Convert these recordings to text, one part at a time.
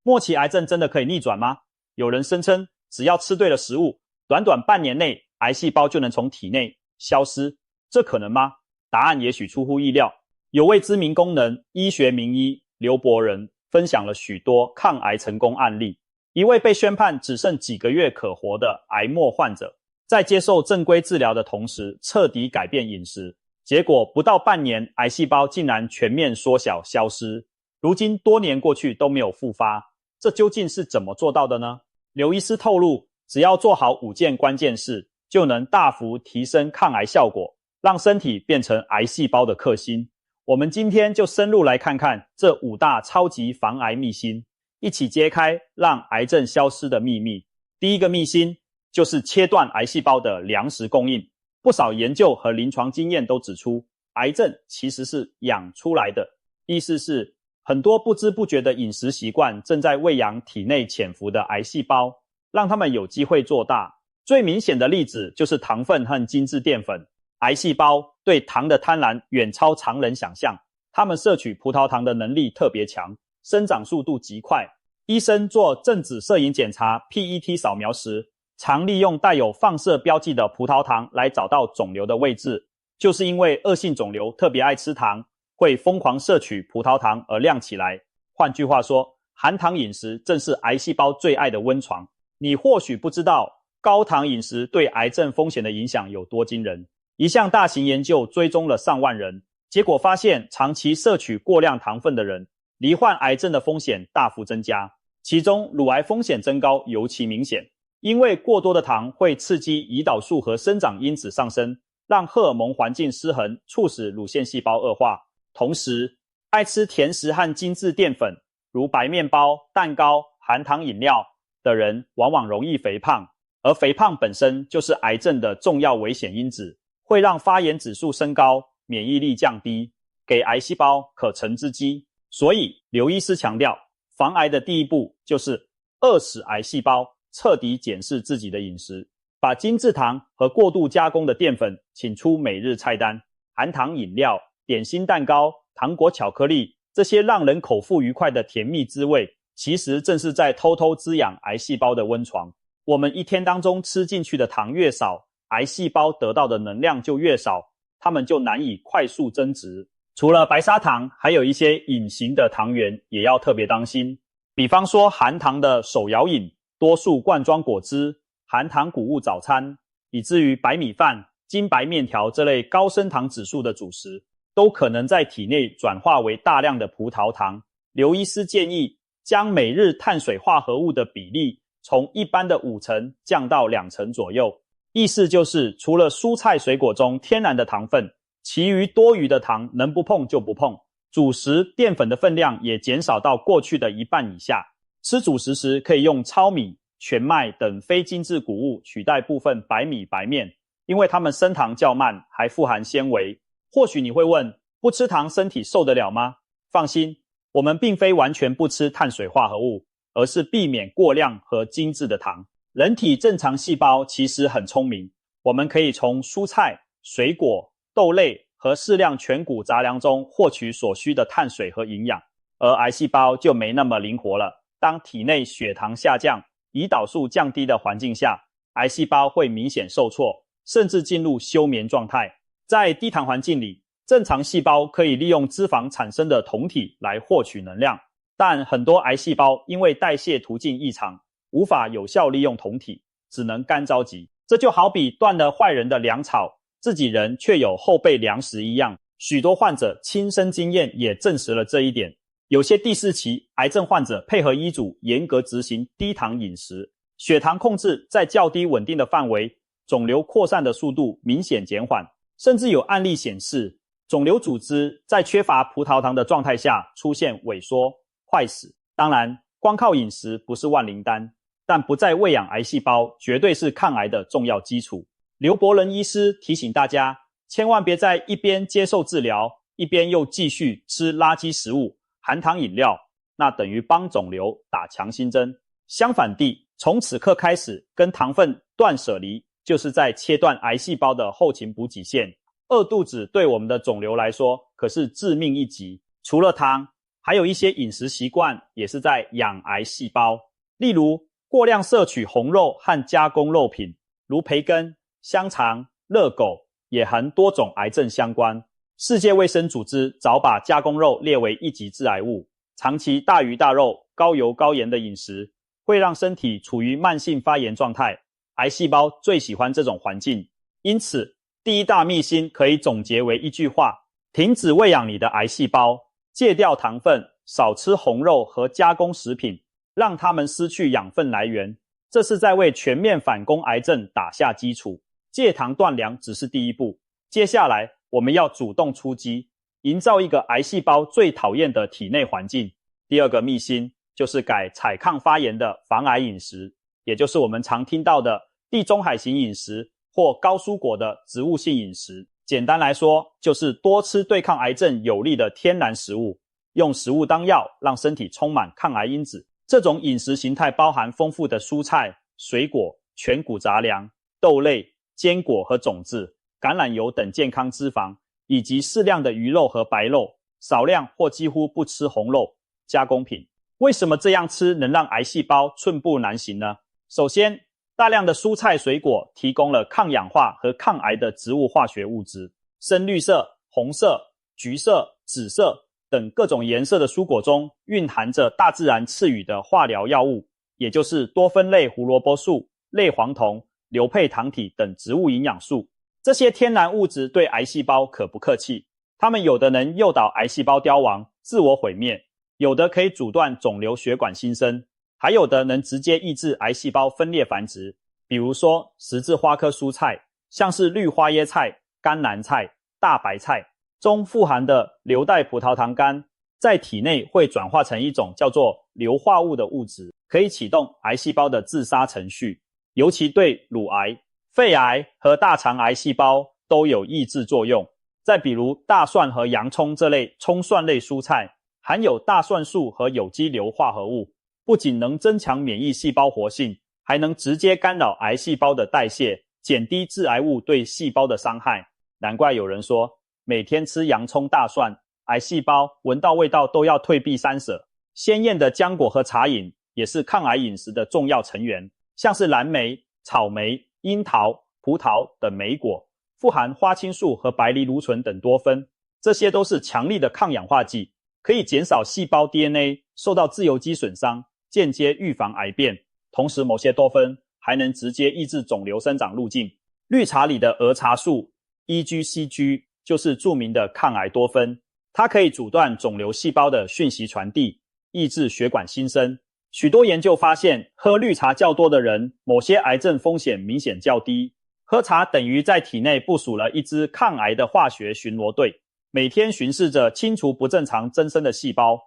末期癌症真的可以逆转吗？有人声称，只要吃对了食物，短短半年内，癌细胞就能从体内消失，这可能吗？答案也许出乎意料。有位知名功能医学名医刘伯仁分享了许多抗癌成功案例。一位被宣判只剩几个月可活的癌末患者，在接受正规治疗的同时，彻底改变饮食，结果不到半年，癌细胞竟然全面缩小消失。如今多年过去都没有复发，这究竟是怎么做到的呢？刘医师透露，只要做好5件关键事，就能大幅提升抗癌效果，让身体变成癌细胞的克星。我们今天就深入来看看这5大超级防癌秘辛，一起揭开让癌症消失的秘密。第一个秘辛就是切断癌细胞的粮食供应。不少研究和临床经验都指出，癌症其实是养出来的，意思是很多不知不觉的饮食习惯正在喂养体内潜伏的癌细胞，让它们有机会做大。最明显的例子就是糖分和精致淀粉。癌细胞对糖的贪婪远超常人想象，它们摄取葡萄糖的能力特别强，生长速度极快。医生做正子摄影检查 PET 扫描时，常利用带有放射标记的葡萄糖来找到肿瘤的位置，就是因为恶性肿瘤特别爱吃糖，会疯狂摄取葡萄糖而亮起来。换句话说，含糖饮食正是癌细胞最爱的温床。你或许不知道，高糖饮食对癌症风险的影响有多惊人。一项大型研究追踪了上万人，结果发现长期摄取过量糖分的人，罹患癌症的风险大幅增加，其中乳癌风险增高尤其明显。因为过多的糖会刺激胰岛素和生长因子上升，让荷尔蒙环境失衡，促使乳腺细胞恶化。同时，爱吃甜食和精致淀粉，如白面包、蛋糕、含糖饮料的人，往往容易肥胖，而肥胖本身就是癌症的重要危险因子，会让发炎指数升高，免疫力降低，给癌细胞可乘之机。所以，刘医师强调，防癌的第一步就是扼死癌细胞，彻底检视自己的饮食，把精制糖和过度加工的淀粉请出每日菜单，含糖饮料、点心蛋糕、糖果巧克力，这些让人口腹愉快的甜蜜滋味，其实正是在偷偷滋养癌细胞的温床。我们一天当中吃进去的糖越少，癌细胞得到的能量就越少，它们就难以快速增殖。除了白砂糖，还有一些隐形的糖源也要特别当心，比方说含糖的手摇饮、多数罐装果汁、含糖谷物早餐，以至于白米饭、精白面条这类高升糖指数的主食，都可能在体内转化为大量的葡萄糖。刘医师建议将每日碳水化合物的比例从一般的5成降到2成左右，意思就是除了蔬菜水果中天然的糖分，其余多余的糖能不碰就不碰。主食淀粉的分量也减少到过去的1半以下。吃主食时可以用糙米、全麦等非精制谷物取代部分白米白面，因为它们升糖较慢，还富含纤维。或许你会问，不吃糖身体受得了吗？放心，我们并非完全不吃碳水化合物，而是避免过量和精致的糖。人体正常细胞其实很聪明，我们可以从蔬菜、水果、豆类和适量全谷杂粮中获取所需的碳水和营养，而癌细胞就没那么灵活了。当体内血糖下降、胰岛素降低的环境下，癌细胞会明显受挫，甚至进入休眠状态。在低糖环境里，正常细胞可以利用脂肪产生的酮体来获取能量，但很多癌细胞因为代谢途径异常，无法有效利用酮体，只能干着急。这就好比断了坏人的粮草，自己人却有后备粮食一样。许多患者亲身经验也证实了这一点。有些第4期癌症患者配合医嘱严格执行低糖饮食，血糖控制在较低稳定的范围，肿瘤扩散的速度明显减缓，甚至有案例显示，肿瘤组织在缺乏葡萄糖的状态下出现萎缩、坏死。当然，光靠饮食不是万灵丹，但不再喂养癌细胞绝对是抗癌的重要基础。刘伯仁医师提醒大家，千万别在一边接受治疗，一边又继续吃垃圾食物、含糖饮料，那等于帮肿瘤打强心针。相反地，从此刻开始跟糖分断舍离，就是在切断癌细胞的后勤补给线。饿肚子对我们的肿瘤来说可是致命一击。除了糖，还有一些饮食习惯也是在养癌细胞，例如过量摄取红肉和加工肉品，如培根、香肠、热狗，也和多种癌症相关。世界卫生组织早把加工肉列为一级致癌物，长期大鱼大肉、高油高盐的饮食会让身体处于慢性发炎状态，癌细胞最喜欢这种环境。因此，第一大秘辛可以总结为一句话：停止喂养你的癌细胞，戒掉糖分，少吃红肉和加工食品，让它们失去养分来源。这是在为全面反攻癌症打下基础。戒糖断粮只是第一步，接下来我们要主动出击，营造一个癌细胞最讨厌的体内环境。第二个秘辛就是改采抗发炎的防癌饮食，也就是我们常听到的地中海型饮食或高蔬果的植物性饮食。简单来说，就是多吃对抗癌症有利的天然食物，用食物当药，让身体充满抗癌因子。这种饮食形态包含丰富的蔬菜、水果、全谷杂粮、豆类、坚果和种子、橄榄油等健康脂肪，以及适量的鱼肉和白肉，少量或几乎不吃红肉、加工品。为什么这样吃能让癌细胞寸步难行呢？首先，大量的蔬菜水果提供了抗氧化和抗癌的植物化学物质。深绿色、红色、橘色、紫色等各种颜色的蔬果中蕴含着大自然赐予的化疗药物，也就是多酚类胡萝卜素、类黄酮、硫配糖体等植物营养素。这些天然物质对癌细胞可不客气，它们有的能诱导癌细胞凋亡、自我毁灭，有的可以阻断肿瘤血管新生，还有的能直接抑制癌细胞分裂繁殖。比如说十字花科蔬菜，像是绿花椰菜、甘蓝菜、大白菜中富含的硫代葡萄糖苷，在体内会转化成一种叫做硫化物的物质，可以启动癌细胞的自杀程序，尤其对乳癌、肺癌和大肠癌细胞都有抑制作用。再比如大蒜和洋葱这类葱蒜类蔬菜，含有大蒜素和有机硫化合物，不仅能增强免疫细胞活性，还能直接干扰癌细胞的代谢，减低致癌物对细胞的伤害。难怪有人说，每天吃洋葱大蒜，癌细胞闻到味道都要退避三舍。鲜艳的浆果和茶饮也是抗癌饮食的重要成员，像是蓝莓、草莓、樱桃、葡萄等莓果，富含花青素和白藜芦醇等多酚，这些都是强力的抗氧化剂，可以减少细胞 DNA 受到自由基损伤，间接预防癌变。同时某些多酚还能直接抑制肿瘤生长路径。绿茶里的儿茶素 EGCG 就是著名的抗癌多酚，它可以阻断肿瘤细胞的讯息传递，抑制血管新生。许多研究发现，喝绿茶较多的人，某些癌症风险明显较低。喝茶等于在体内部署了一支抗癌的化学巡逻队，每天巡视着清除不正常增生的细胞。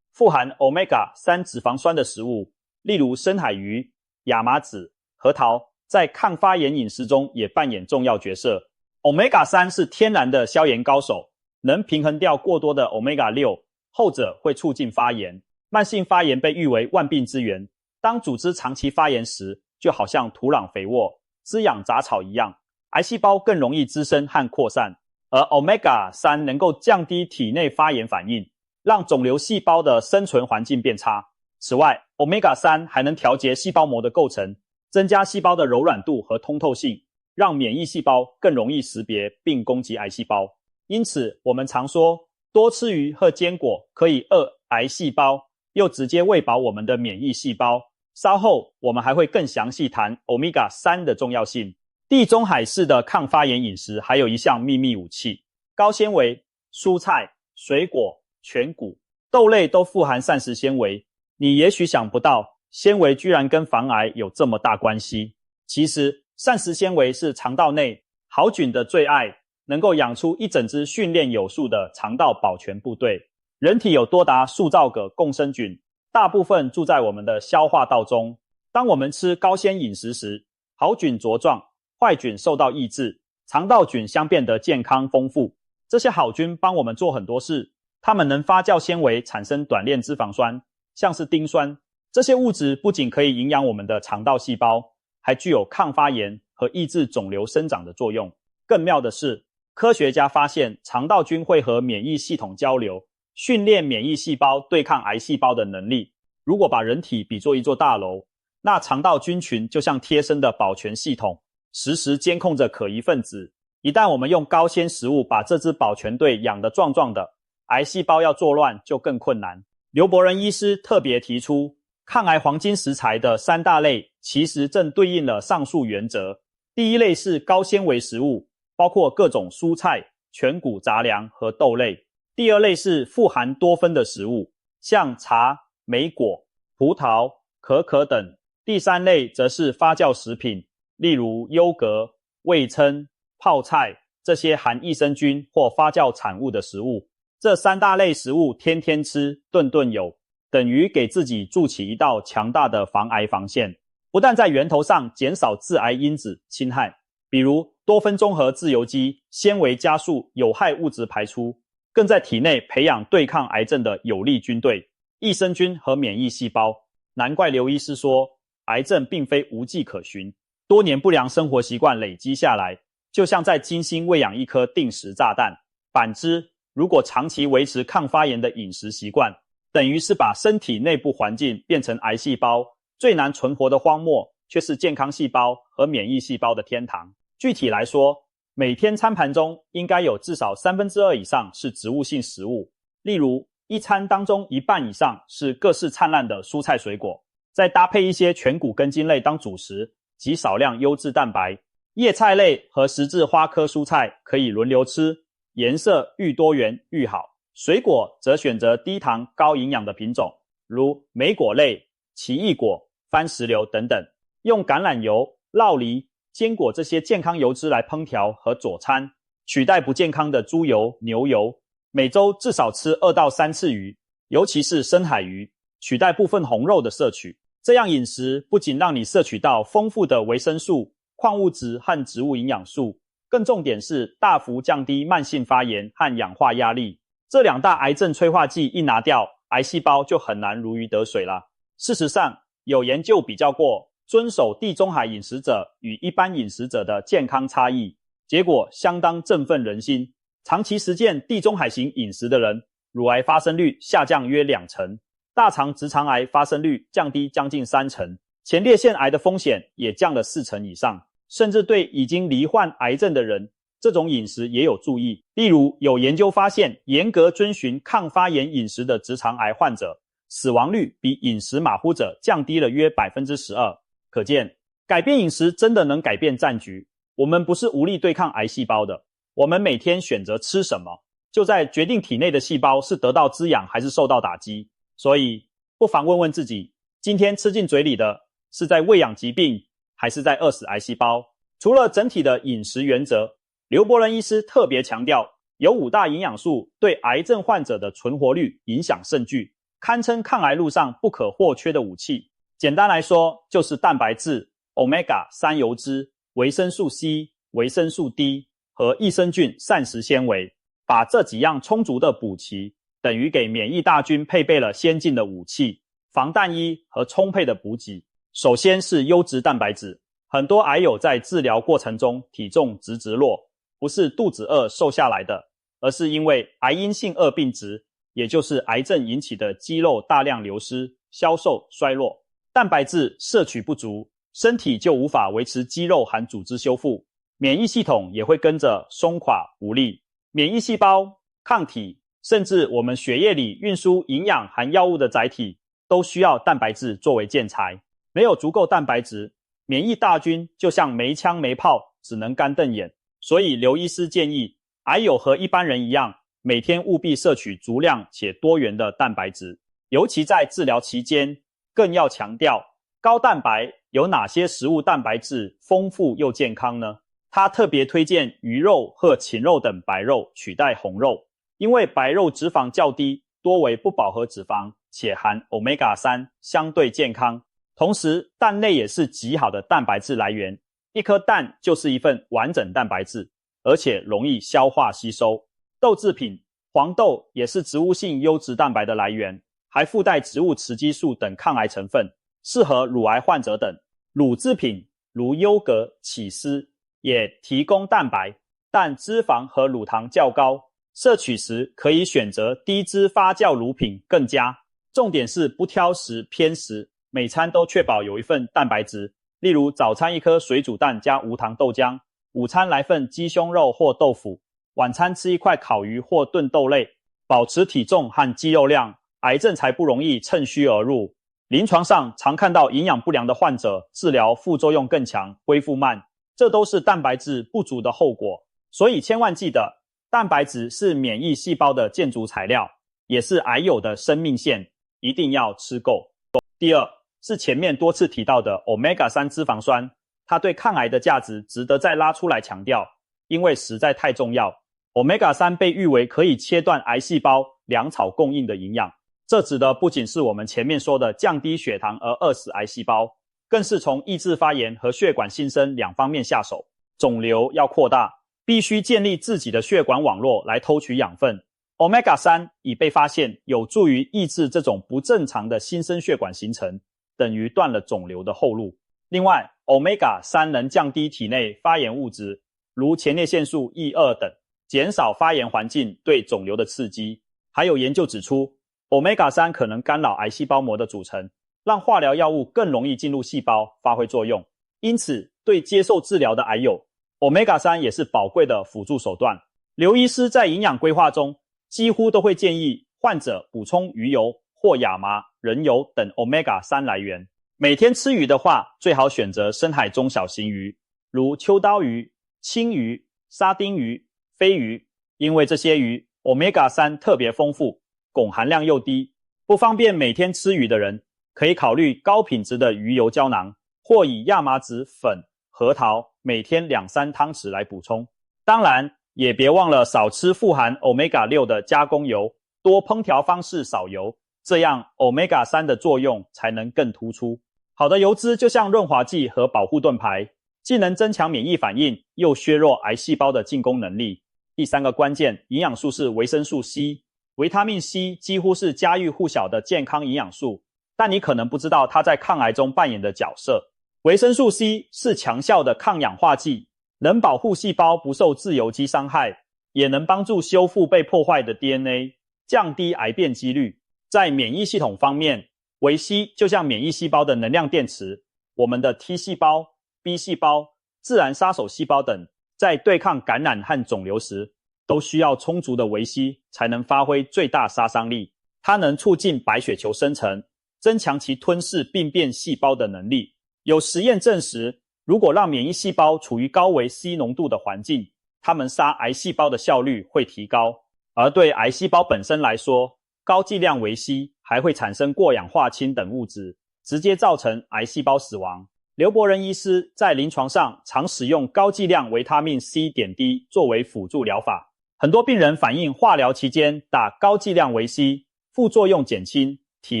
富含 Omega-3 脂肪酸的食物，例如深海鱼、亚麻籽、核桃，在抗发炎饮食中也扮演重要角色。Omega-3 是天然的消炎高手，能平衡掉过多的 Omega-6， 后者会促进发炎。慢性发炎被誉为万病之源，当组织长期发炎时，就好像土壤肥沃、滋养杂草一样，癌细胞更容易滋生和扩散。而 Omega-3 能够降低体内发炎反应，让肿瘤细胞的生存环境变差。此外， Omega-3 还能调节细胞膜的构成，增加细胞的柔软度和通透性，让免疫细胞更容易识别并攻击癌细胞。因此，我们常说，多吃鱼和坚果可以遏癌细胞，又直接喂饱我们的免疫细胞。稍后我们还会更详细谈 Omega-3 的重要性。地中海式的抗发炎饮食还有一项秘密武器，高纤维、蔬菜、水果、全谷、豆类都富含膳食纤维。你也许想不到，纤维居然跟防癌有这么大关系。其实，膳食纤维是肠道内好菌的最爱，能够养出一整支训练有素的肠道保全部队。人体有多达数兆个共生菌，大部分住在我们的消化道中。当我们吃高纤饮食时，好菌茁壮，坏菌受到抑制，肠道菌相变得健康丰富。这些好菌帮我们做很多事，它们能发酵纤维产生短链脂肪酸，像是丁酸。这些物质不仅可以营养我们的肠道细胞，还具有抗发炎和抑制肿瘤生长的作用。更妙的是，科学家发现肠道菌会和免疫系统交流，训练免疫细胞对抗癌细胞的能力。如果把人体比作一座大楼，那肠道菌群就像贴身的保全系统，时时监控着可疑分子。一旦我们用高纤食物把这支保全队养得壮壮的，癌细胞要作乱就更困难。刘伯仁医师特别提出，抗癌黄金食材的3大类其实正对应了上述原则。第一类是高纤维食物，包括各种蔬菜、全谷杂粮和豆类。第二类是富含多酚的食物，像茶、莓果、葡萄、可可等。第三类则是发酵食品，例如优格、味噌、泡菜，这些含益生菌或发酵产物的食物。这3大类食物天天吃，顿顿有，等于给自己筑起一道强大的防癌防线，不但在源头上减少致癌因子侵害，比如多酚中和自由基、纤维加速有害物质排出，更在体内培养对抗癌症的有力军队，益生菌和免疫细胞。难怪刘医师说，癌症并非无迹可寻，多年不良生活习惯累积下来，就像在精心喂养一颗定时炸弹。反之，如果长期维持抗发炎的饮食习惯，等于是把身体内部环境变成癌细胞，最难存活的荒漠却是健康细胞和免疫细胞的天堂。具体来说，每天餐盘中应该有至少2/3以上是植物性食物，例如一餐当中一半以上是各式灿烂的蔬菜水果，再搭配一些全谷根茎类当主食及少量优质蛋白。叶菜类和十字花科蔬菜可以轮流吃，颜色愈多元愈好。水果则选择低糖高营养的品种，如莓果类、奇异果、番石榴等等，用橄榄油、酪梨、坚果这些健康油脂来烹调和佐餐，取代不健康的猪油、牛油。每周至少吃2到3次鱼，尤其是深海鱼，取代部分红肉的摄取。这样饮食不仅让你摄取到丰富的维生素、矿物质和植物营养素，更重点是大幅降低慢性发炎和氧化压力。这2大癌症催化剂一拿掉，癌细胞就很难如鱼得水了。事实上，有研究比较过遵守地中海饮食者与一般饮食者的健康差异，结果相当振奋人心。长期实践地中海型饮食的人，乳癌发生率下降约20%，大肠直肠癌发生率降低将近30%，前列腺癌的风险也降了40%以上，甚至对已经罹患癌症的人，这种饮食也有注意。例如，有研究发现，严格遵循抗发炎饮食的直肠癌患者，死亡率比饮食马虎者降低了约 12%。可见，改变饮食真的能改变战局。我们不是无力对抗癌细胞的，我们每天选择吃什么，就在决定体内的细胞是得到滋养还是受到打击。所以，不妨问问自己，今天吃进嘴里的是在喂养疾病，还是在饿死癌细胞？除了整体的饮食原则，刘伯仁医师特别强调，有5大营养素对癌症患者的存活率影响甚巨，堪称抗癌路上不可或缺的武器。简单来说，就是蛋白质、Omega-3油脂、维生素 C、维生素 D 和益生菌膳食纤维。把这几样充足的补齐，等于给免疫大军配备了先进的武器、防弹衣和充沛的补给。首先是优质蛋白质，很多癌友在治疗过程中体重直直落，不是肚子饿瘦下来的，而是因为癌因性恶病质，也就是癌症引起的肌肉大量流失、消瘦、衰弱。蛋白质摄取不足，身体就无法维持肌肉和组织修复，免疫系统也会跟着松垮无力。免疫细胞、抗体，甚至我们血液里运输营养和药物的载体，都需要蛋白质作为建材。没有足够蛋白质，免疫大军就像没枪没炮，只能干瞪眼。所以刘医师建议，癌友和一般人一样，每天务必摄取足量且多元的蛋白质，尤其在治疗期间，更要强调高蛋白有哪些食物蛋白质丰富又健康呢？他特别推荐鱼肉和禽肉等白肉取代红肉，因为白肉脂肪较低，多为不饱和脂肪，且含 Omega-3， 相对健康。同时，蛋类也是极好的蛋白质来源，一颗蛋就是一份完整蛋白质，而且容易消化吸收。豆制品，黄豆也是植物性优质蛋白的来源，还附带植物雌激素等抗癌成分，适合乳癌患者等。乳制品如优格、起司也提供蛋白，但脂肪和乳糖较高，摄取时可以选择低脂发酵乳品更佳。重点是不挑食偏食，每餐都确保有一份蛋白质，例如早餐一颗水煮蛋加无糖豆浆，午餐来份鸡胸肉或豆腐，晚餐吃一块烤鱼或炖豆类，保持体重和肌肉量，癌症才不容易趁虚而入。临床上常看到营养不良的患者，治疗副作用更强，恢复慢，这都是蛋白质不足的后果。所以千万记得，蛋白质是免疫细胞的建筑材料，也是癌友的生命线，一定要吃够。第二，是前面多次提到的 Omega-3 脂肪酸，它对抗癌的价值值得再拉出来强调，因为实在太重要。Omega-3 被誉为可以切断癌细胞粮草供应的营养，这指的不仅是我们前面说的降低血糖而饿死癌细胞，更是从抑制发炎和血管新生两方面下手。肿瘤要扩大，必须建立自己的血管网络来偷取养分。Omega-3 已被发现有助于抑制这种不正常的新生血管形成，等于断了肿瘤的后路。另外 Omega-3 能降低体内发炎物质，如前列腺素 E2 等，减少发炎环境对肿瘤的刺激。还有研究指出， Omega-3 可能干扰癌细胞膜的组成，让化疗药物更容易进入细胞发挥作用。因此对接受治疗的癌友， Omega-3 也是宝贵的辅助手段。刘医师在营养规划中几乎都会建议患者补充鱼油或亚麻、人油等 Omega-3 来源。每天吃鱼的话，最好选择深海中小型鱼，如秋刀鱼、青鱼、沙丁鱼、飞鱼，因为这些鱼 Omega-3 特别丰富，汞含量又低。不方便每天吃鱼的人，可以考虑高品质的鱼油胶囊，或以亚麻籽粉、核桃每天2-3汤匙来补充。当然也别忘了少吃富含 Omega-6 的加工油，多烹调方式少油，这样 Omega-3 的作用才能更突出。好的油脂就像润滑剂和保护盾牌，既能增强免疫反应，又削弱癌细胞的进攻能力。第三个关键营养素是维生素 C。 维他命 C 几乎是家喻户晓的健康营养素，但你可能不知道它在抗癌中扮演的角色。维生素 C 是强效的抗氧化剂，能保护细胞不受自由基伤害，也能帮助修复被破坏的 DNA， 降低癌变几率。在免疫系统方面，维 C 就像免疫细胞的能量电池，我们的 T 细胞、B 细胞、自然杀手细胞等，在对抗感染和肿瘤时，都需要充足的维 C 才能发挥最大杀伤力。它能促进白血球生成，增强其吞噬病变细胞的能力。有实验证实，如果让免疫细胞处于高维 C 浓度的环境，它们杀癌细胞的效率会提高。而对癌细胞本身来说，高剂量维 C 还会产生过氧化氢等物质，直接造成癌细胞死亡。刘伯仁医师在临床上常使用高剂量维他命 C 点滴作为辅助疗法。很多病人反映化疗期间打高剂量维 C， 副作用减轻，体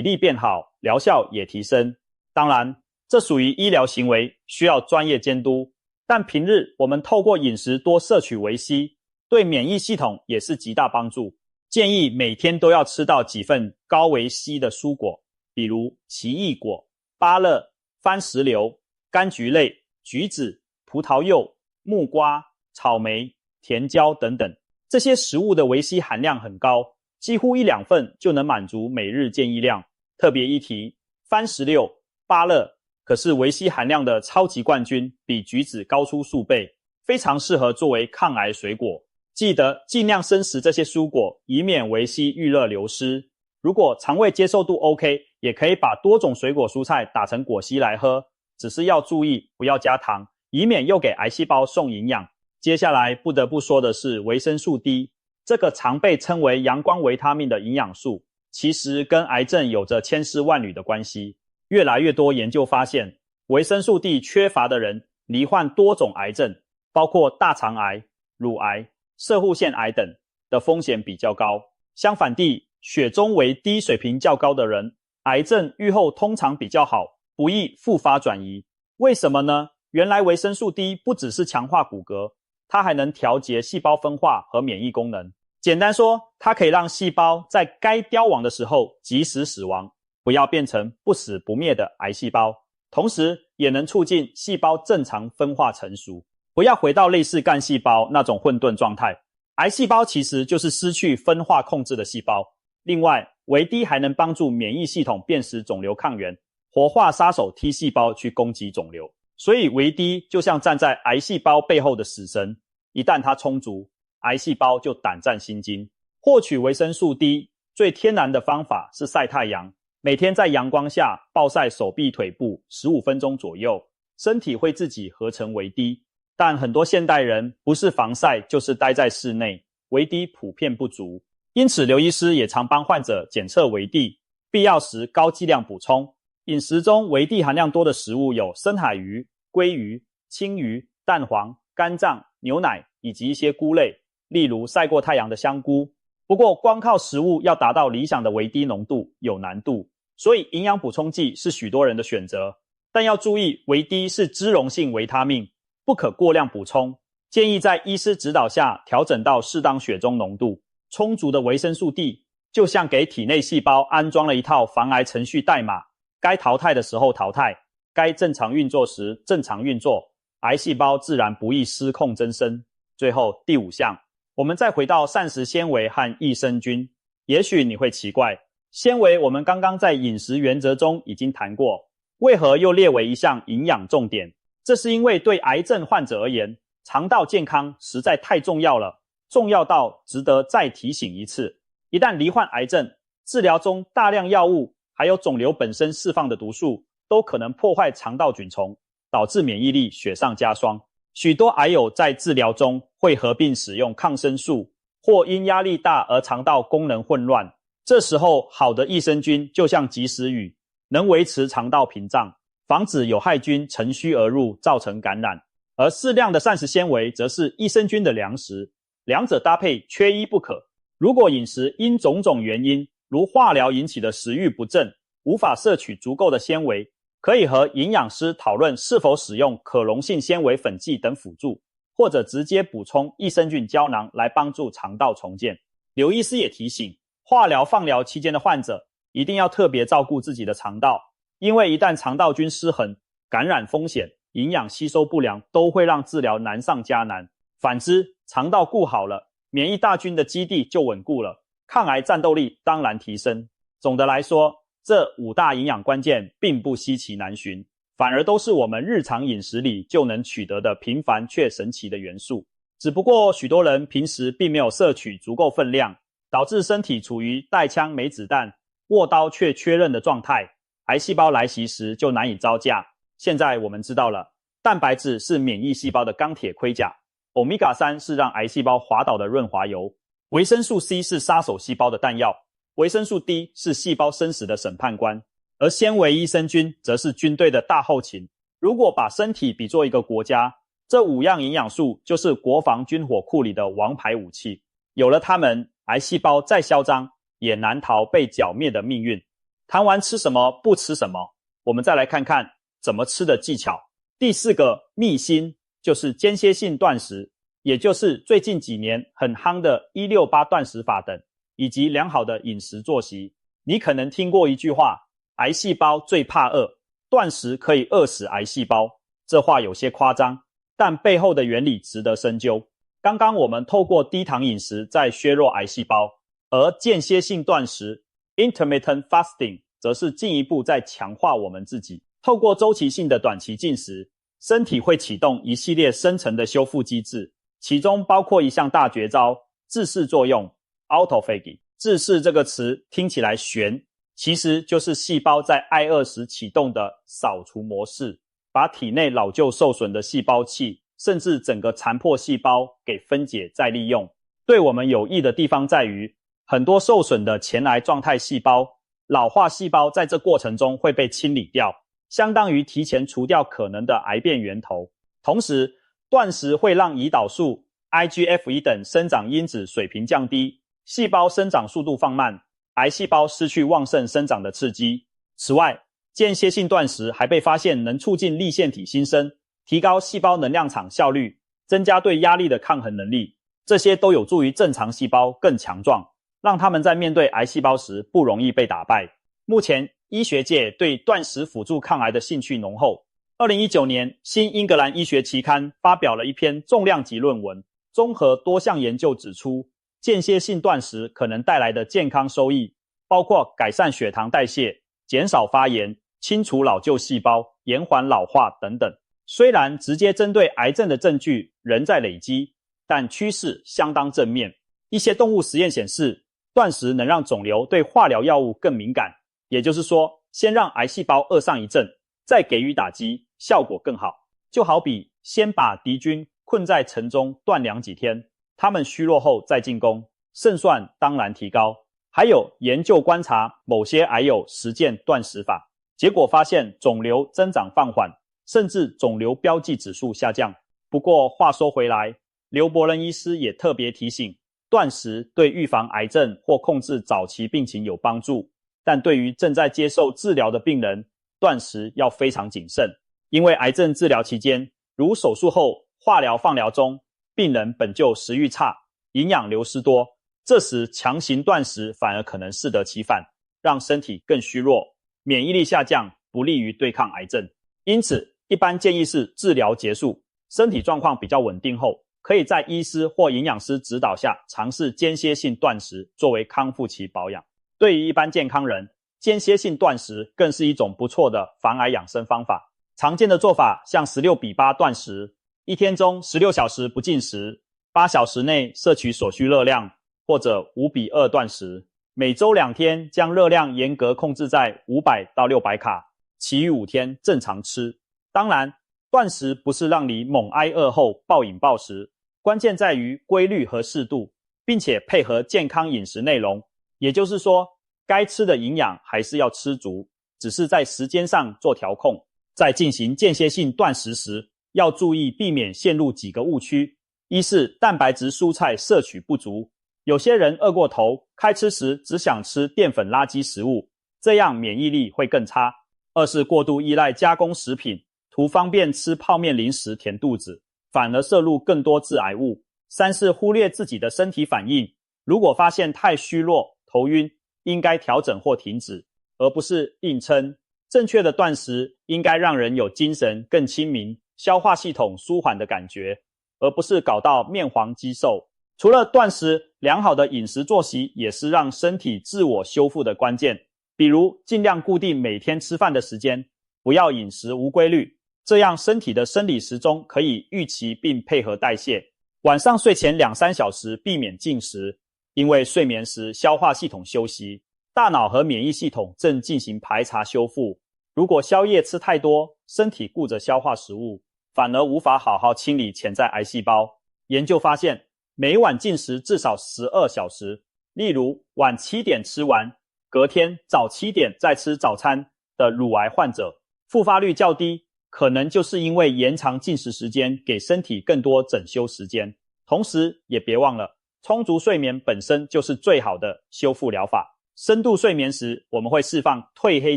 力变好，疗效也提升。当然，这属于医疗行为，需要专业监督。但平日我们透过饮食多摄取维 C， 对免疫系统也是极大帮助。建议每天都要吃到几份高维 C 的蔬果，比如奇异果、芭乐、番石榴、柑橘类、橘子、葡萄柚、木瓜、草莓、甜椒等等。这些食物的维 C 含量很高，几乎1-2份就能满足每日建议量。特别一提，番石榴、芭乐可是维 C 含量的超级冠军，比橘子高出数倍，非常适合作为抗癌水果。记得尽量生食这些蔬果，以免维 C 遇热流失。如果肠胃接受度 OK， 也可以把多种水果蔬菜打成果昔来喝，只是要注意不要加糖，以免又给癌细胞送营养。接下来不得不说的是维生素 D， 这个常被称为阳光维他命的营养素，其实跟癌症有着千丝万缕的关系。越来越多研究发现，维生素 D 缺乏的人罹患多种癌症，包括大肠癌、乳癌、攝護腺癌等的风险比较高。相反地，血中维 D 水平较高的人，癌症预后通常比较好，不易复发转移。为什么呢？原来维生素 D 不只是强化骨骼，它还能调节细胞分化和免疫功能。简单说，它可以让细胞在该凋亡的时候及时死亡，不要变成不死不灭的癌细胞，同时也能促进细胞正常分化成熟，不要回到类似干细胞那种混沌状态。癌细胞其实就是失去分化控制的细胞。另外，维 D 还能帮助免疫系统辨识肿瘤抗原，活化杀手 T 细胞去攻击肿瘤。所以维 D 就像站在癌细胞背后的死神，一旦它充足，癌细胞就胆战心惊。获取维生素 D 最天然的方法是晒太阳，每天在阳光下暴晒手臂腿部15分钟左右，身体会自己合成维 D。但很多现代人不是防晒就是待在室内，维 D 普遍不足。因此刘医师也常帮患者检测维 D， 必要时高剂量补充。饮食中维 D 含量多的食物有深海鱼、鲑鱼、青鱼、蛋黄、肝脏、牛奶以及一些菇类，例如晒过太阳的香菇。不过光靠食物要达到理想的维 D 浓度有难度，所以营养补充剂是许多人的选择。但要注意，维 D 是脂溶性维他命，不可过量补充，建议在医师指导下调整到适当血中浓度。充足的维生素 D 就像给体内细胞安装了一套防癌程序代码，该淘汰的时候淘汰，该正常运作时正常运作，癌细胞自然不易失控增生。最后第5项，我们再回到膳食纤维和益生菌。也许你会奇怪，纤维我们刚刚在饮食原则中已经谈过，为何又列为一项营养重点？这是因为对癌症患者而言，肠道健康实在太重要了，重要到值得再提醒一次。一旦罹患癌症，治疗中大量药物还有肿瘤本身释放的毒素都可能破坏肠道菌丛，导致免疫力雪上加霜。许多癌友在治疗中会合并使用抗生素，或因压力大而肠道功能混乱。这时候好的益生菌就像及时雨，能维持肠道屏障，防止有害菌乘虚而入造成感染。而适量的膳食纤维则是益生菌的粮食，两者搭配缺一不可。如果饮食因种种原因，如化疗引起的食欲不振，无法摄取足够的纤维，可以和营养师讨论是否使用可溶性纤维粉剂等辅助，或者直接补充益生菌胶囊来帮助肠道重建。刘医师也提醒，化疗放疗期间的患者一定要特别照顾自己的肠道，因为一旦肠道菌失衡，感染风险、营养吸收不良都会让治疗难上加难。反之，肠道顾好了，免疫大军的基地就稳固了，抗癌战斗力当然提升。总的来说，这5大营养关键并不稀奇难寻，反而都是我们日常饮食里就能取得的平凡却神奇的元素。只不过许多人平时并没有摄取足够分量，导致身体处于带枪没子弹、握刀却缺刃的状态，癌细胞来袭时就难以招架。现在我们知道了，蛋白质是免疫细胞的钢铁盔甲， Omega-3 是让癌细胞滑倒的润滑油，维生素 C 是杀手细胞的弹药，维生素 D 是细胞生死的审判官，而纤维益生菌则是军队的大后勤。如果把身体比作一个国家，这5样营养素就是国防军火库里的王牌武器，有了它们，癌细胞再嚣张也难逃被剿灭的命运。谈完吃什么不吃什么，我们再来看看怎么吃的技巧。第4个秘辛就是间歇性断食，也就是最近几年很夯的168断食法等，以及良好的饮食作息。你可能听过一句话，癌细胞最怕饿，断食可以饿死癌细胞。这话有些夸张，但背后的原理值得深究。刚刚我们透过低糖饮食在削弱癌细胞，而间歇性断食 intermittent fasting 则是进一步在强化我们自己。透过周期性的短期进食，身体会启动一系列深层的修复机制，其中包括一项大绝招，自噬作用 autophagy。 自噬这个词听起来玄，其实就是细胞在挨饿时启动的扫除模式，把体内老旧受损的细胞器甚至整个残破细胞给分解再利用。对我们有益的地方在于，很多受损的前癌状态细胞、老化细胞在这过程中会被清理掉，相当于提前除掉可能的癌变源头。同时，断食会让胰岛素、IGF-1 等生长因子水平降低，细胞生长速度放慢，癌细胞失去旺盛生长的刺激。此外，间歇性断食还被发现能促进粒线体新生，提高细胞能量场效率，增加对压力的抗衡能力。这些都有助于正常细胞更强壮，让它们在面对癌细胞时不容易被打败。目前医学界对断食辅助抗癌的兴趣浓厚。2019年，新英格兰医学期刊发表了一篇重量级论文，综合多项研究指出，间歇性断食可能带来的健康收益，包括改善血糖代谢、减少发炎、清除老旧细胞、延缓老化等等。虽然直接针对癌症的证据仍在累积，但趋势相当正面。一些动物实验显示，断食能让肿瘤对化疗药物更敏感，也就是说，先让癌细胞饿上一阵，再给予打击，效果更好。就好比先把敌军困在城中断粮几天，他们虚弱后再进攻，胜算当然提高。还有研究观察某些癌友实践断食法，结果发现肿瘤增长放缓，甚至肿瘤标记指数下降。不过话说回来，刘伯仁医师也特别提醒，断食对预防癌症或控制早期病情有帮助，但对于正在接受治疗的病人，断食要非常谨慎。因为癌症治疗期间，如手术后、化疗放疗中，病人本就食欲差，营养流失多，这时强行断食反而可能适得其反，让身体更虚弱，免疫力下降，不利于对抗癌症。因此一般建议是治疗结束，身体状况比较稳定后，可以在医师或营养师指导下尝试间歇性断食作为康复期保养。对于一般健康人，间歇性断食更是一种不错的防癌养生方法。常见的做法像16:8断食，一天中16小时不进食，8小时内摄取所需热量，或者5:2断食，每周2天将热量严格控制在500到600卡，其余5天正常吃。当然，断食不是让你猛挨饿后暴饮暴食，关键在于规律和适度，并且配合健康饮食内容，也就是说，该吃的营养还是要吃足，只是在时间上做调控。在进行间歇性断食时，要注意避免陷入几个误区。一是蛋白质蔬菜摄取不足，有些人饿过头，开吃时只想吃淀粉垃圾食物，这样免疫力会更差。二是过度依赖加工食品，图方便吃泡面零食填肚子，反而摄入更多致癌物。三是忽略自己的身体反应，如果发现太虚弱、头晕，应该调整或停止，而不是硬撑。正确的断食应该让人有精神、更清明、消化系统舒缓的感觉，而不是搞到面黄肌瘦。除了断食，良好的饮食作息也是让身体自我修复的关键。比如尽量固定每天吃饭的时间，不要饮食无规律，这样身体的生理时钟可以预期并配合代谢。晚上睡前2-3小时避免进食，因为睡眠时消化系统休息，大脑和免疫系统正进行排查修复。如果宵夜吃太多，身体顾着消化食物，反而无法好好清理潜在癌细胞。研究发现，每晚进食至少12小时，例如晚7点吃完，隔天早7点再吃早餐的乳癌患者，复发率较低，可能就是因为延长进食时间，给身体更多整修时间。同时也别忘了，充足睡眠本身就是最好的修复疗法。深度睡眠时，我们会释放褪黑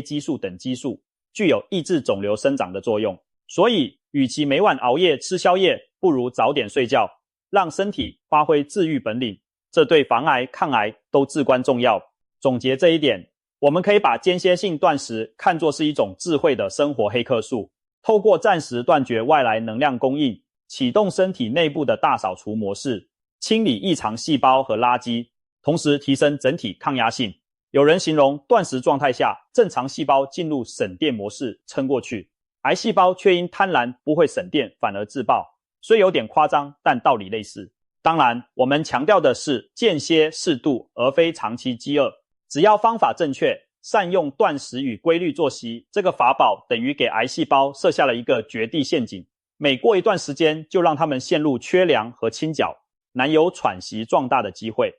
激素等激素，具有抑制肿瘤生长的作用。所以与其每晚熬夜吃宵夜，不如早点睡觉，让身体发挥治愈本领，这对防癌抗癌都至关重要。总结这一点，我们可以把间歇性断食看作是一种智慧的生活黑客素，透过暂时断绝外来能量供应，启动身体内部的大扫除模式，清理异常细胞和垃圾，同时提升整体抗压性。有人形容断食状态下，正常细胞进入省电模式撑过去，癌细胞却因贪婪不会省电反而自爆，虽有点夸张，但道理类似。当然，我们强调的是间歇适度，而非长期饥饿。只要方法正确，善用断食与规律作息，这个法宝等于给癌细胞设下了一个绝地陷阱，每过一段时间就让他们陷入缺粮和清剿，难有喘息壮大的机会。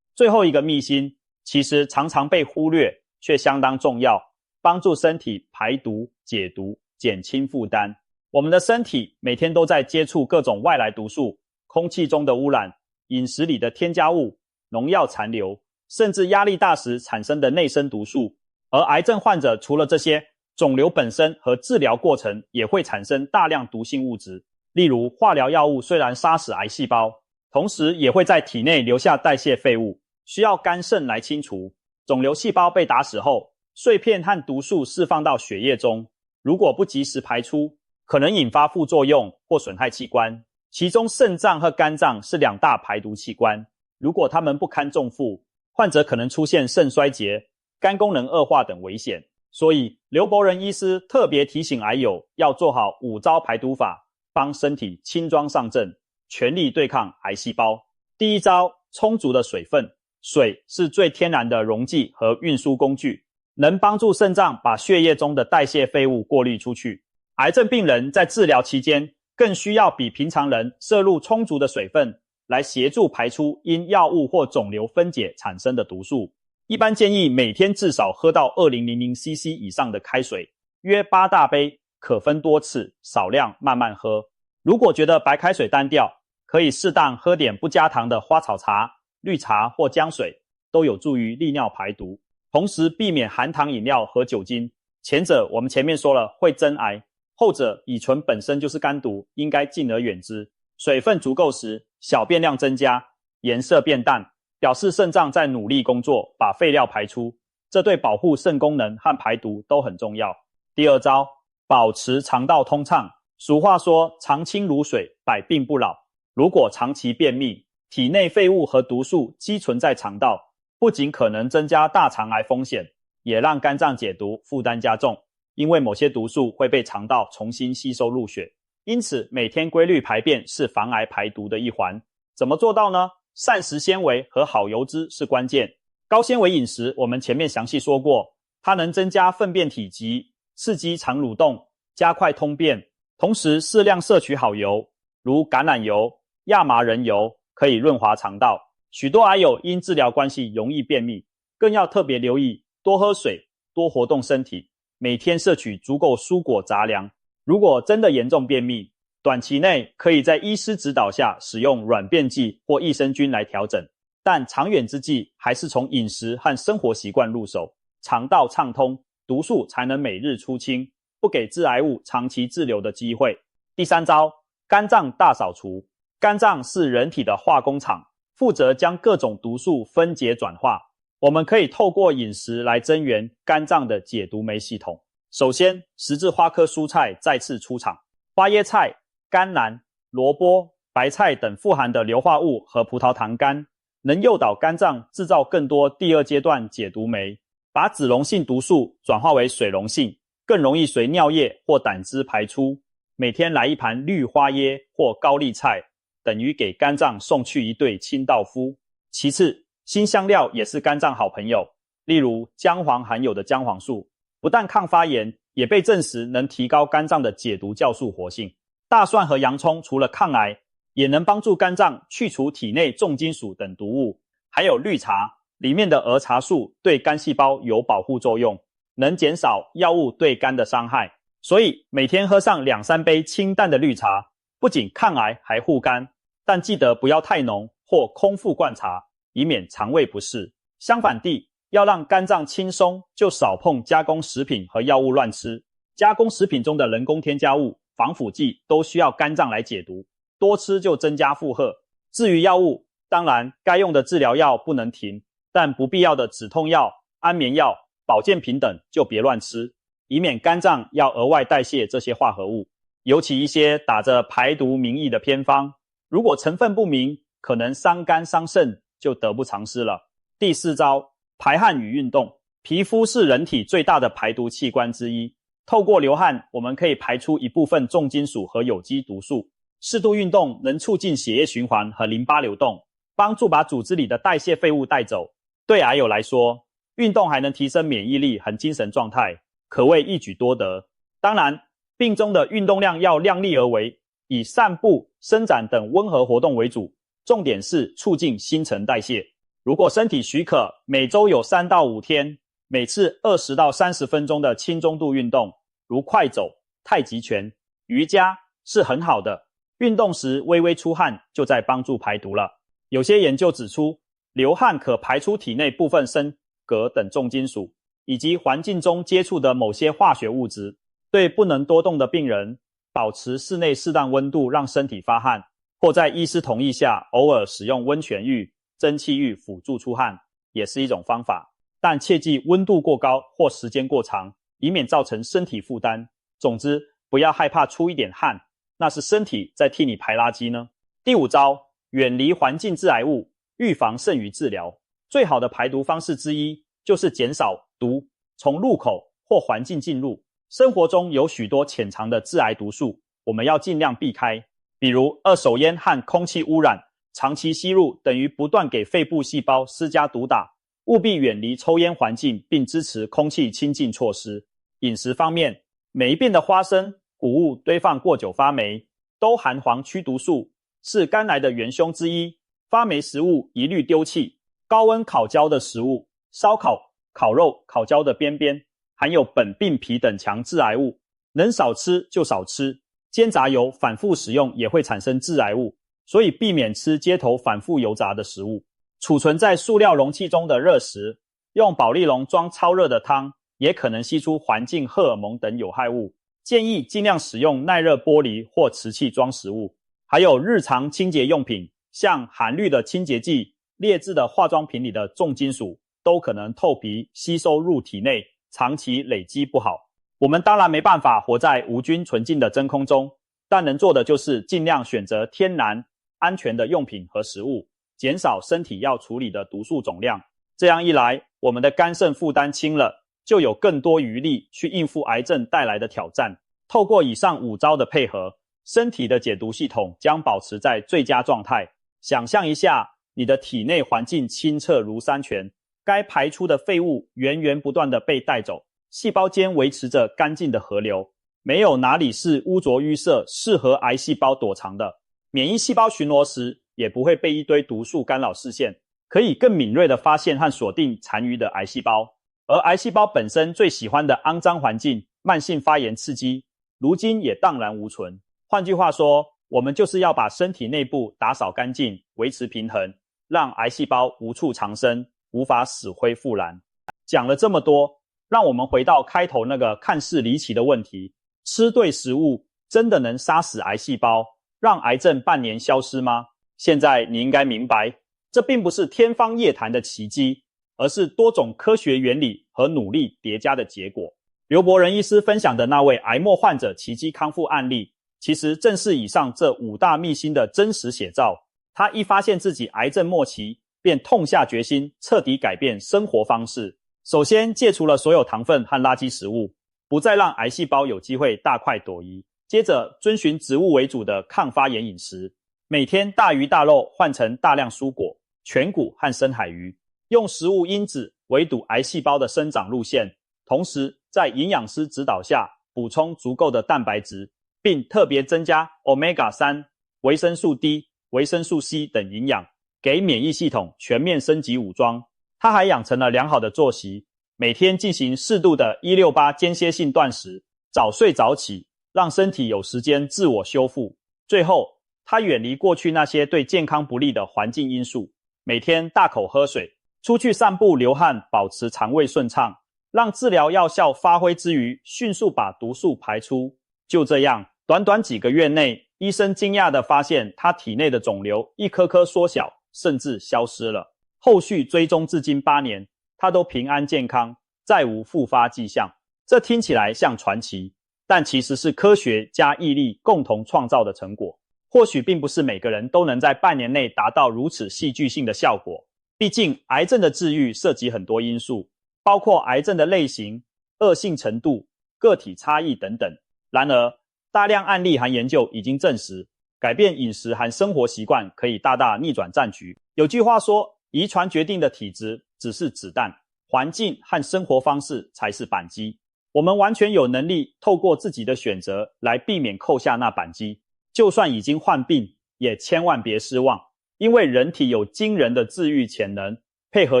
最后一个秘辛，其实常常被忽略，却相当重要，帮助身体排毒、解毒、减轻负担。我们的身体每天都在接触各种外来毒素，空气中的污染、饮食里的添加物、农药残留，甚至压力大时产生的内生毒素。而癌症患者除了这些，肿瘤本身和治疗过程也会产生大量毒性物质。例如化疗药物虽然杀死癌细胞，同时也会在体内留下代谢废物，需要肝肾来清除。肿瘤细胞被打死后，碎片和毒素释放到血液中，如果不及时排出，可能引发副作用或损害器官。其中肾脏和肝脏是两大排毒器官，如果它们不堪重负，患者可能出现肾衰竭、肝功能恶化等危险。所以刘伯仁医师特别提醒癌友要做好5招排毒法，帮身体轻装上阵，全力对抗癌细胞。第一招，充足的水分。水是最天然的溶剂和运输工具，能帮助肾脏把血液中的代谢废物过滤出去。癌症病人在治疗期间更需要比平常人摄入充足的水分，来协助排出因药物或肿瘤分解产生的毒素。一般建议每天至少喝到 2000cc 以上的开水，约8大杯，可分多次，少量慢慢喝。如果觉得白开水单调，可以适当喝点不加糖的花草茶、绿茶或姜水，都有助于利尿排毒。同时避免含糖饮料和酒精，前者我们前面说了会增癌，后者乙醇本身就是肝毒，应该敬而远之。水分足够时，小便量增加，颜色变淡，表示肾脏在努力工作，把废料排出，这对保护肾功能和排毒都很重要。第二招，保持肠道通畅。俗话说肠清如水，百病不扰。如果长期便秘，体内废物和毒素积存在肠道，不仅可能增加大肠癌风险，也让肝脏解毒负担加重，因为某些毒素会被肠道重新吸收入血。因此每天规律排便是防癌排毒的一环。怎么做到呢？膳食纤维和好油脂是关键。高纤维饮食我们前面详细说过，它能增加粪便体积，刺激肠蠕动，加快通便，同时适量摄取好油，如橄榄油、亚麻仁油，可以润滑肠道。许多癌友因治疗关系容易便秘，更要特别留意多喝水，多活动身体，每天摄取足够蔬果杂粮。如果真的严重便秘，短期内可以在医师指导下使用软便剂或益生菌来调整，但长远之计还是从饮食和生活习惯入手，肠道畅通，毒素才能每日出清，不给致癌物长期滞留的机会。第三招，肝脏大扫除。肝脏是人体的化工厂，负责将各种毒素分解转化。我们可以透过饮食来增援肝脏的解毒酶系统。首先，十字花科蔬菜再次出场。花椰菜、甘蓝、萝卜、白菜等富含的硫化物和葡萄糖苷，能诱导肝脏制造更多第二阶段解毒酶，把脂溶性毒素转化为水溶性，更容易随尿液或胆汁排出。每天来一盘绿花椰或高丽菜，等于给肝脏送去一对清道夫。其次，辛香料也是肝脏好朋友，例如姜黄含有的姜黄素，不但抗发炎，也被证实能提高肝脏的解毒酵素活性。大蒜和洋葱除了抗癌，也能帮助肝脏去除体内重金属等毒物。还有绿茶，里面的儿茶素对肝细胞有保护作用，能减少药物对肝的伤害。所以每天喝上2-3杯清淡的绿茶，不仅抗癌还护肝，但记得不要太浓或空腹灌茶，以免肠胃不适。相反地，要让肝脏轻松，就少碰加工食品和药物乱吃。加工食品中的人工添加物、防腐剂都需要肝脏来解毒，多吃就增加负荷。至于药物，当然该用的治疗药不能停，但不必要的止痛药、安眠药、保健品等就别乱吃，以免肝脏要额外代谢这些化合物。尤其一些打着排毒名义的偏方，如果成分不明，可能伤肝伤肾，就得不偿失了。第四招，排汗与运动。皮肤是人体最大的排毒器官之一，透过流汗，我们可以排出一部分重金属和有机毒素。适度运动能促进血液循环和淋巴流动，帮助把组织里的代谢废物带走。对癌友来说，运动还能提升免疫力和精神状态，可谓一举多得。当然，病中的运动量要量力而为，以散步、伸展等温和活动为主，重点是促进新陈代谢。如果身体许可，每周有3到5天，每次20到30分钟的轻中度运动，如快走、太极拳、瑜伽是很好的。运动时微微出汗就在帮助排毒了。有些研究指出，流汗可排出体内部分砷、镉等重金属，以及环境中接触的某些化学物质。对不能多动的病人，保持室内适当温度让身体发汗，或在医师同意下偶尔使用温泉浴、蒸汽浴辅助出汗，也是一种方法。但切忌温度过高或时间过长，以免造成身体负担。总之，不要害怕出一点汗，那是身体在替你排垃圾呢？第5招，远离环境致癌物，预防胜于治疗。最好的排毒方式之一就是减少毒从入口或环境进入。生活中有许多潜藏的致癌毒素，我们要尽量避开，比如二手烟和空气污染，长期吸入等于不断给肺部细胞施加毒打。务必远离抽烟环境，并支持空气清净措施。饮食方面，每一遍的花生、谷物堆放过久发霉，都含黄曲毒素，是肝癌的元凶之一。发霉食物一律丢弃。高温烤焦的食物，烧烤、烤肉、烤焦的边边，含有苯并芘等强致癌物，能少吃就少吃。煎炸油反复使用也会产生致癌物，所以避免吃街头反复油炸的食物。储存在塑料容器中的热食，用保丽龙装超热的汤，也可能吸出环境荷尔蒙等有害物。建议尽量使用耐热玻璃或瓷器装食物。还有日常清洁用品，像含氯的清洁剂、劣质的化妆品里的重金属，都可能透皮吸收入体内，长期累积不好。我们当然没办法活在无菌纯净的真空中，但能做的就是尽量选择天然、安全的用品和食物，减少身体要处理的毒素总量。这样一来，我们的肝肾负担轻了，就有更多余力去应付癌症带来的挑战。透过以上5招的配合，身体的解毒系统将保持在最佳状态。想象一下，你的体内环境清澈如山泉，该排出的废物源源不断地被带走，细胞间维持着干净的河流，没有哪里是污浊淤塞适合癌细胞躲藏的。免疫细胞巡逻时，也不会被一堆毒素干扰视线，可以更敏锐地发现和锁定残余的癌细胞。而癌细胞本身最喜欢的肮脏环境、慢性发炎刺激，如今也荡然无存。换句话说，我们就是要把身体内部打扫干净，维持平衡，让癌细胞无处藏身，无法死灰复燃。讲了这么多，让我们回到开头那个看似离奇的问题：吃对食物真的能杀死癌细胞，让癌症半年消失吗？现在你应该明白，这并不是天方夜谭的奇迹，而是多种科学原理和努力叠加的结果。刘伯仁医师分享的那位癌末患者奇迹康复案例，其实正是以上这5大秘辛的真实写照。他一发现自己癌症末期，便痛下决心彻底改变生活方式。首先戒除了所有糖分和垃圾食物，不再让癌细胞有机会大快朵颐。接着遵循植物为主的抗发炎饮食，每天大鱼大肉换成大量蔬果、全谷和深海鱼，用食物因子围堵癌细胞的生长路线，同时在营养师指导下补充足够的蛋白质，并特别增加 Omega-3、维生素 D、维生素 C 等营养，给免疫系统全面升级武装。他还养成了良好的作息，每天进行适度的168间歇性断食，早睡早起，让身体有时间自我修复。最后，他远离过去那些对健康不利的环境因素，每天大口喝水，出去散步流汗，保持肠胃顺畅，让治疗药效发挥之余，迅速把毒素排出。就这样，短短几个月内，医生惊讶地发现他体内的肿瘤一颗颗缩小，甚至消失了。后续追踪至今8年，他都平安健康，再无复发迹象。这听起来像传奇，但其实是科学加毅力共同创造的成果。或许并不是每个人都能在半年内达到如此戏剧性的效果，毕竟癌症的治愈涉及很多因素，包括癌症的类型、恶性程度、个体差异等等。然而，大量案例和研究已经证实，改变饮食和生活习惯可以大大逆转战局。有句话说，遗传决定的体质只是子弹，环境和生活方式才是扳机。我们完全有能力透过自己的选择来避免扣下那扳机。就算已经患病，也千万别失望，因为人体有惊人的治愈潜能，配合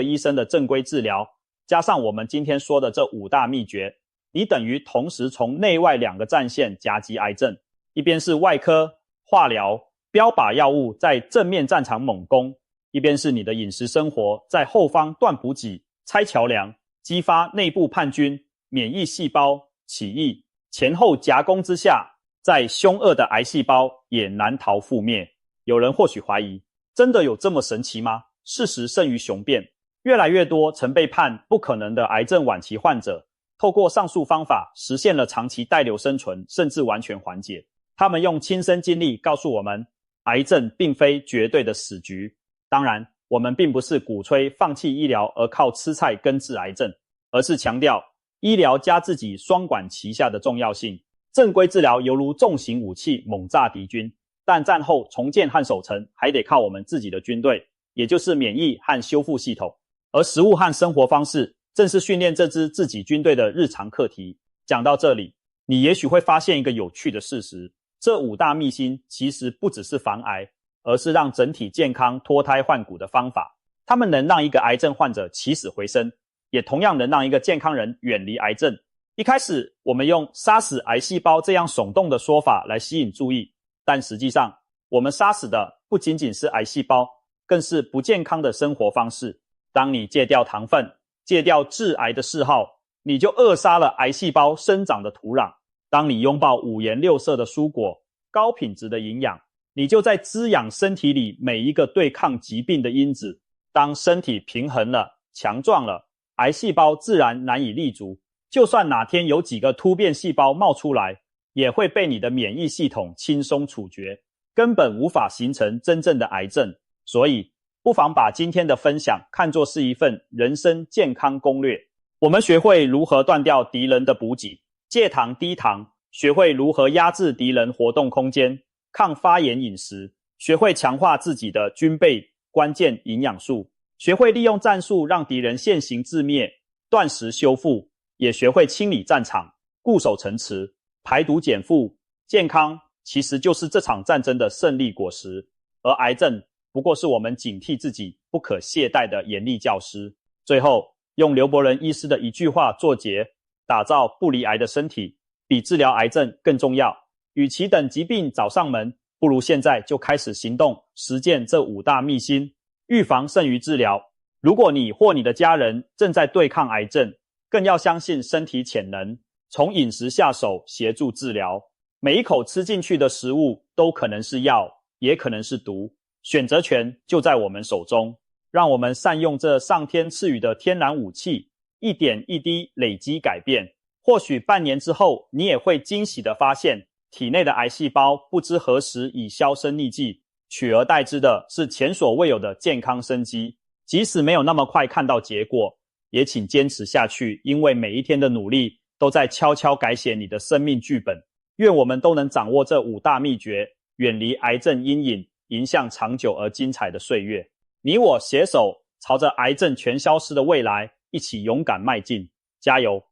医生的正规治疗，加上我们今天说的这5大秘诀，你等于同时从内外2个战线夹击癌症，一边是外科、化疗、标靶药物在正面战场猛攻，一边是你的饮食生活在后方断补给、拆桥梁，激发内部叛军、免疫细胞起义，前后夹攻之下，再凶恶的癌细胞也难逃覆灭。有人或许怀疑，真的有这么神奇吗？事实胜于雄辩，越来越多曾被判不可能的癌症晚期患者，透过上述方法实现了长期带瘤生存，甚至完全缓解。他们用亲身经历告诉我们，癌症并非绝对的死局。当然，我们并不是鼓吹放弃医疗而靠吃菜根治癌症，而是强调医疗加自己双管齐下的重要性。正规治疗犹如重型武器猛炸敌军，但战后重建和守成还得靠我们自己的军队，也就是免疫和修复系统。而食物和生活方式正是训练这支自己军队的日常课题。讲到这里，你也许会发现一个有趣的事实，这5大秘辛其实不只是防癌，而是让整体健康脱胎换骨的方法。它们能让一个癌症患者起死回生，也同样能让一个健康人远离癌症。一开始我们用杀死癌细胞这样耸动的说法来吸引注意，但实际上我们杀死的不仅仅是癌细胞，更是不健康的生活方式。当你戒掉糖分，戒掉致癌的嗜好，你就扼杀了癌细胞生长的土壤。当你拥抱五颜六色的蔬果，高品质的营养，你就在滋养身体里每一个对抗疾病的因子。当身体平衡了，强壮了，癌细胞自然难以立足。就算哪天有几个突变细胞冒出来，也会被你的免疫系统轻松处决，根本无法形成真正的癌症。所以，不妨把今天的分享看作是一份人生健康攻略。我们学会如何断掉敌人的补给，戒糖低糖，学会如何压制敌人活动空间，抗发炎饮食，学会强化自己的军备关键营养素，学会利用战术让敌人现形自灭，断食修复，也学会清理战场，固守城池，排毒减负。健康其实就是这场战争的胜利果实，而癌症不过是我们警惕自己不可懈怠的严厉教师。最后，用刘伯仁医师的一句话作结，打造不离癌的身体，比治疗癌症更重要。与其等疾病找上门，不如现在就开始行动，实践这5大秘辛。预防胜于治疗。如果你或你的家人正在对抗癌症，更要相信身体潜能，从饮食下手协助治疗。每一口吃进去的食物都可能是药，也可能是毒，选择权就在我们手中。让我们善用这上天赐予的天然武器，一点一滴累积改变。或许半年之后，你也会惊喜地发现，体内的癌细胞不知何时已销声匿迹，取而代之的是前所未有的健康生机。即使没有那么快看到结果，也请坚持下去，因为每一天的努力都在悄悄改写你的生命剧本。愿我们都能掌握这5大秘诀，远离癌症阴影，迎向长久而精彩的岁月。你我携手朝着癌症全消失的未来一起勇敢迈进，加油！